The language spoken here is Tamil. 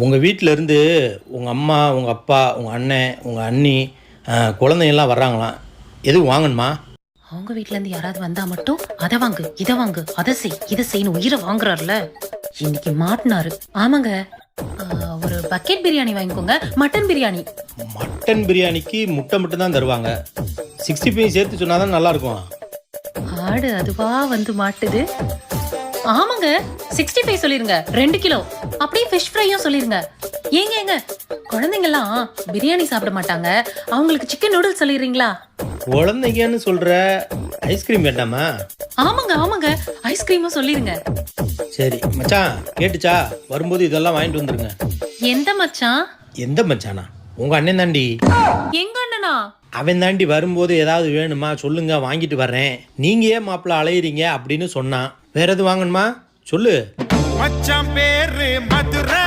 உங்கள் வீட்டிலேருந்து உங்கள் அம்மா, உங்கள் அப்பா, உங்கள் அண்ணன், உங்கள் அண்ணி, குழந்தைங்கள்லாம் வர்றாங்களாம். எதுவும் வாங்கணுமா? அவங்க வீட்ல இருந்து யாராவது வந்தா மட்டும் அதை வாங்கு, இதை வாங்கு, அதை செய், இதை செய்யணும் உயிரை வாங்குறாருல. இன்னைக்கு மாட்டினாரு. ஆமாங்க. ஒரு பக்கெட் பிரியாணி வாங்கிக்கோங்க. மட்டன் பிரியாணி. மட்டன் பிரியாணிக்கு முட்டை மட்டும் தான் தருவாங்க. 65 சேர்த்து சொன்னால் தான் நல்லாயிருக்கும். ஆடு அதுவா வந்து மாட்டுது. ஆமாங்க, 65 சொல்லிருங்க, 2 கிலோ. அப்படியே ஃபிஷ் ஃப்ரையும் சொல்லிருங்க. ஏங்க குழந்தைங்கலாம் பிரியாணி சாப்பிட மாட்டாங்க, அவங்களுக்கு சிக்கன் நூடுல்ஸ் சொல்லிடுறீங்களா? குழந்தைங்கன்னு சொல்கிற, ஐஸ்கிரீம் வேண்டாமா? ஆமாங்க ஐஸ்கிரீமும் சொல்லிருங்க. சரி மச்சான், கேட்டுச்சா? வரும்போது இதெல்லாம் வாங்கிட்டு வந்துருங்க. எந்த மச்சான்? எந்த மச்சானா? உங்கள் அண்ணன் தாண்டி. எங்க அண்ணனா? அவன் தாண்டி வரும்போது ஏதாவது வேணுமா சொல்லுங்க, வாங்கிட்டு வர்றேன். நீங்கள் ஏன் மாப்பிள்ள அலையிறீங்க அப்படின்னு சொன்னான். வேற எதுவும் வாங்கணுமா சொல்லு. மச்சான் பேரு மதுரை.